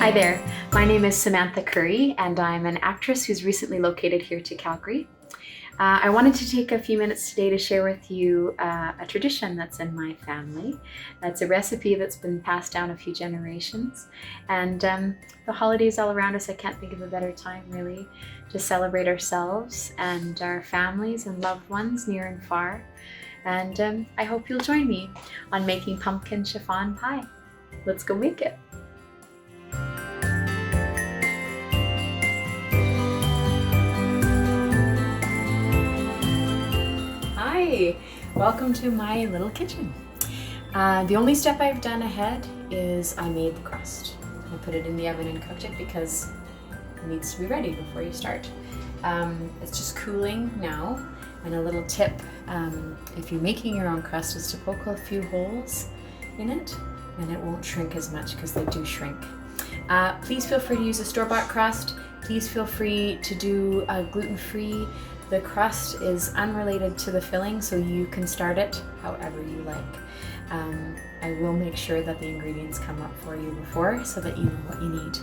Hi there, my name is Samantha Currie and I'm an actress who's recently located here to Calgary. I wanted to take a few minutes today to share with you a tradition that's in my family. That's a recipe that's been passed down a few generations, and the holidays all around us, I can't think of a better time really to celebrate ourselves and our families and loved ones near and far. And I hope you'll join me on making pumpkin chiffon pie. Let's go make it. Hi, welcome to my little kitchen. The only step I've done ahead is I made the crust. I put it in the oven and cooked it because it needs to be ready before you start. It's just cooling now. And a little tip, if you're making your own crust, is to poke a few holes in it and it won't shrink as much because they do shrink. Please feel free to use a store-bought crust. Please feel free to do a gluten-free. The crust is unrelated to the filling, so you can start it however you like. I will make sure that the ingredients come up for you before so that you know what you need.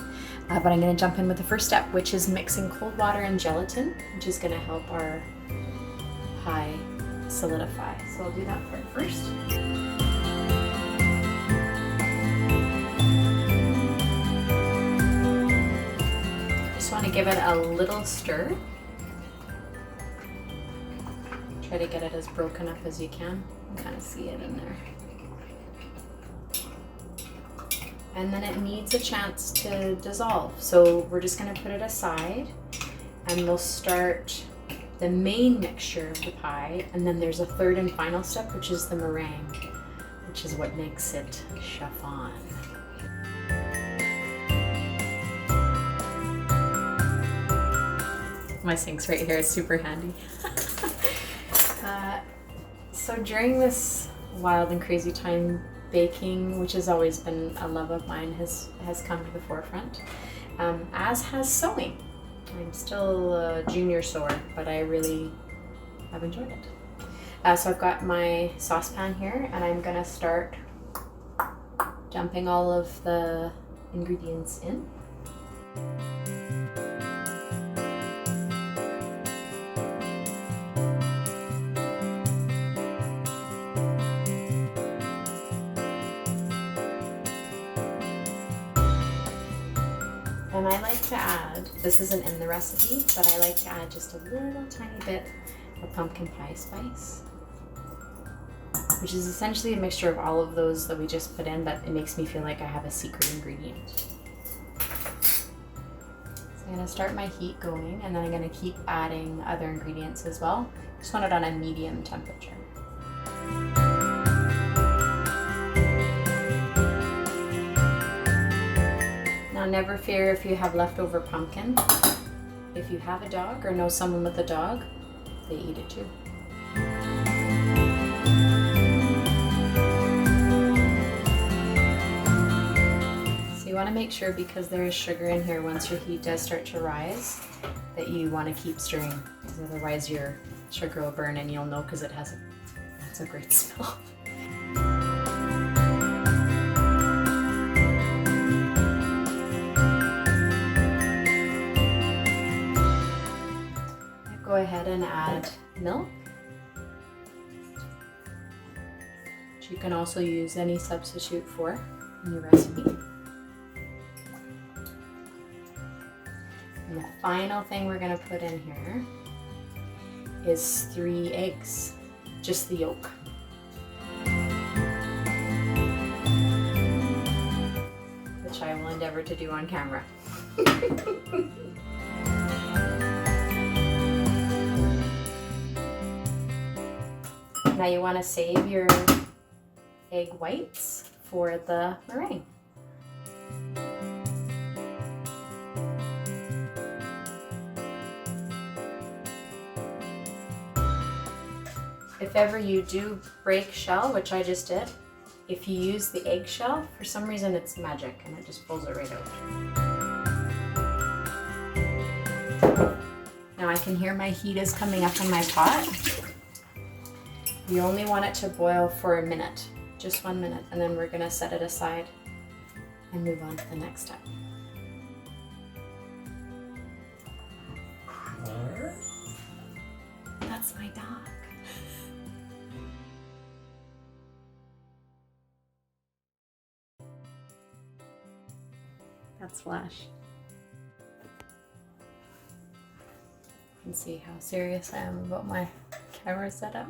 But I'm going to jump in with the first step, which is mixing cold water and gelatin, which is going to help our pie solidify. So I'll do that first. Just want to give it a little stir. Try to get it as broken up as you can. You can kind of see it in there. And then it needs a chance to dissolve. So we're just going to put it aside and we'll start the main mixture of the pie, and then there's a third and final step, which is the meringue, which is what makes it chiffon. My sink's right here, it's super handy. So during this wild and crazy time, baking, which has always been a love of mine, has come to the forefront, as has sewing. I'm still a junior sewer, but I really have enjoyed it. So I've got my saucepan here, and I'm gonna start dumping all of the ingredients in. And I like to add, this isn't in the recipe, but I like to add just a little tiny bit of pumpkin pie spice, which is essentially a mixture of all of those that we just put in, but it makes me feel like I have a secret ingredient. So I'm gonna start my heat going, and then I'm gonna keep adding other ingredients as well. Just want it on a medium temperature. Now, never fear if you have leftover pumpkin. If you have a dog or know someone with a dog, they eat it too. So you want to make sure, because there is sugar in here, once your heat does start to rise, that you want to keep stirring, because otherwise your sugar will burn, and you'll know because it's a great smell. Go ahead and add milk, which you can also use any substitute for in your recipe. And the final thing we're going to put in here is 3 eggs, just the yolk. Which I will endeavor to do on camera. Now you want to save your egg whites for the meringue. If ever you do break shell, which I just did, if you use the egg shell, for some reason it's magic and it just pulls it right out. Now I can hear my heat is coming up in my pot. You only want it to boil for a minute, just 1 minute, and then we're gonna set it aside and move on to the next step. That's my dog. That's Flash. You can see how serious I am about my camera setup.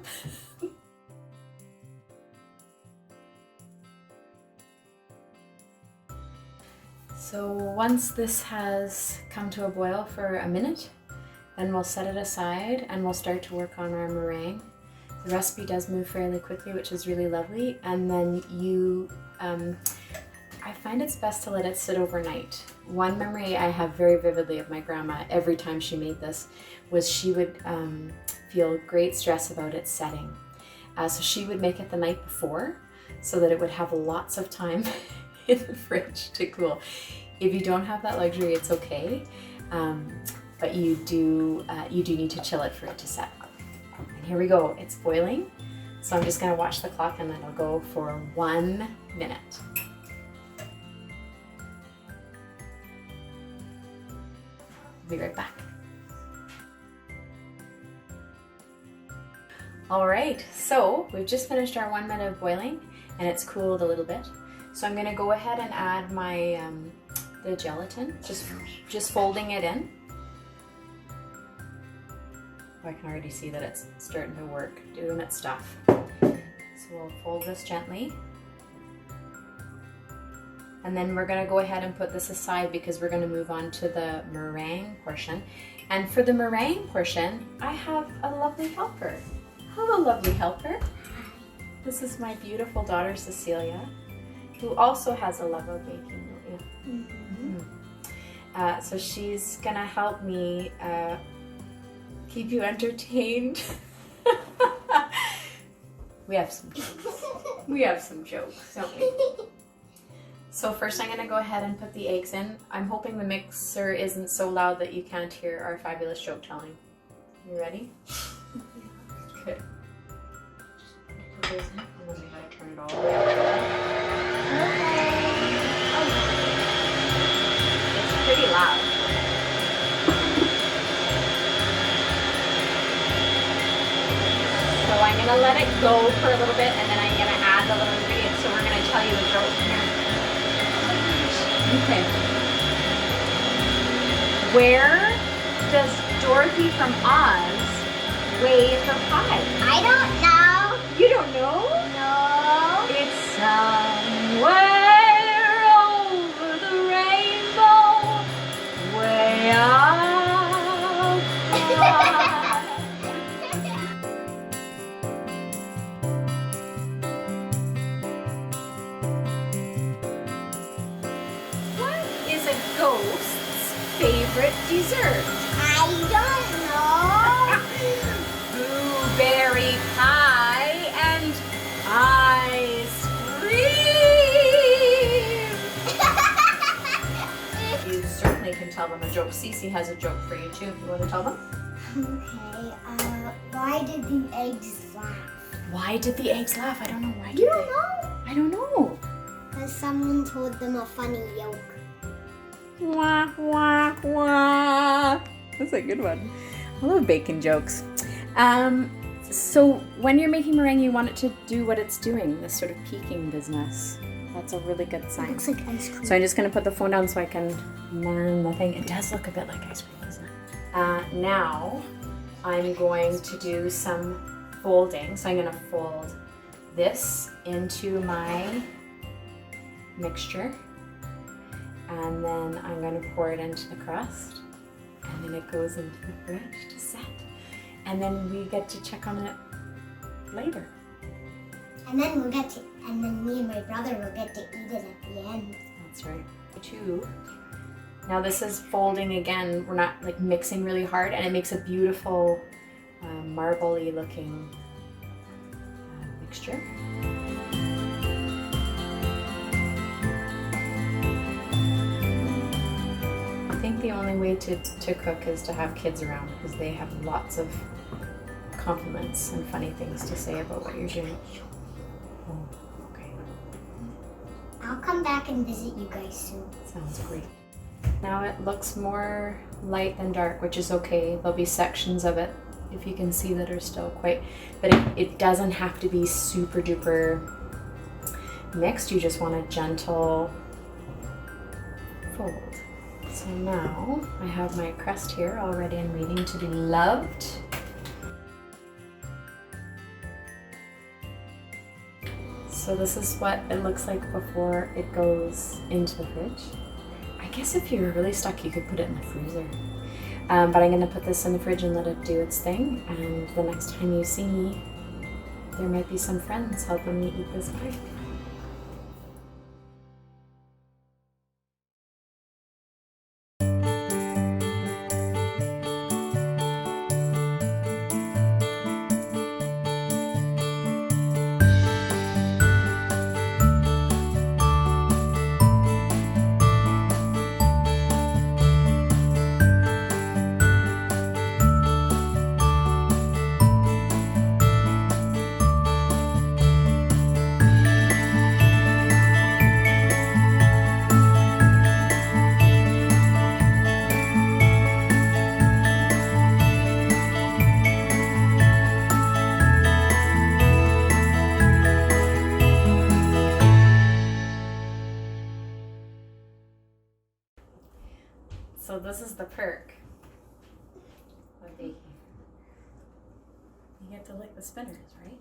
So once this has come to a boil for a minute, then we'll set it aside and we'll start to work on our meringue. The recipe does move fairly quickly, which is really lovely. And then I find it's best to let it sit overnight. One memory I have very vividly of my grandma, every time she made this, was she would feel great stress about it setting. So she would make it the night before so that it would have lots of time in the fridge to cool. If you don't have that luxury, it's okay, but you do need to chill it for it to set. And here we go, it's boiling. So I'm just gonna watch the clock and then it'll go for 1 minute. Be right back. All right, so we've just finished our 1 minute of boiling and it's cooled a little bit. So I'm gonna go ahead and add my the gelatin, just folding it in. Oh, I can already see that it's starting to work, doing its stuff. So we'll fold this gently. And then we're gonna go ahead and put this aside because we're gonna move on to the meringue portion. And for the meringue portion, I have a lovely helper. Hello, lovely helper. This is my beautiful daughter, Cecilia, who also has a love of baking, don't you? Mm-hmm. So she's gonna help me keep you entertained. We have some jokes. We have some jokes, don't we? So first I'm gonna go ahead and put the eggs in. I'm hoping the mixer isn't so loud that you can't hear our fabulous joke telling. You ready? Good. Put those in, and then we gotta turn it all the way up. It's pretty loud. So I'm gonna let it go for a little bit, and then I'm gonna add the little ingredients. So we're gonna tell you a joke here. Okay. Where does Dorothy from Oz weigh her pie? I don't know. You don't know? No. It's somewhere over the rainbow, way up high. What is a ghost's favorite dessert? I don't know. Blueberry pie and ice cream. You certainly can tell them a joke. Cece has a joke for you too. You want to tell them? Okay, why did the eggs laugh? Why did the eggs laugh? I don't know. Why did You they? don't know? I don't know. Because someone told them a funny joke. Wah, wah, wah. That's a good one. I love bacon jokes. So when you're making meringue, you want it to do what it's doing, this sort of peaking business. That's a really good sign. It looks like ice cream. So I'm just going to put the phone down so I can man the thing. It does look a bit like ice cream, doesn't it? Now I'm going to do some folding. So I'm going to fold this into my mixture. And then I'm going to pour it into the crust. And then it goes into the fridge to set. And then we get to check on it later. And then me and my brother will get to eat it at the end. That's right. Now this is folding again. We're not like mixing really hard, and it makes a beautiful marbly looking mixture. I think the only way to cook is to have kids around because they have lots of compliments and funny things to say about what you're doing. Oh, okay. I'll come back and visit you guys soon. Sounds great. Now it looks more light than dark, which is okay. There'll be sections of it if you can see, that are still quite, but it doesn't have to be super duper mixed. You just want a gentle fold. So now I have my crust here all ready and waiting to be loved. So this is what it looks like before it goes into the fridge. I guess if you're really stuck, you could put it in the freezer. But I'm gonna put this in the fridge and let it do its thing. And the next time you see me, there might be some friends helping me eat this pie. So this is the perk of baking. You get to lick the spinners, right?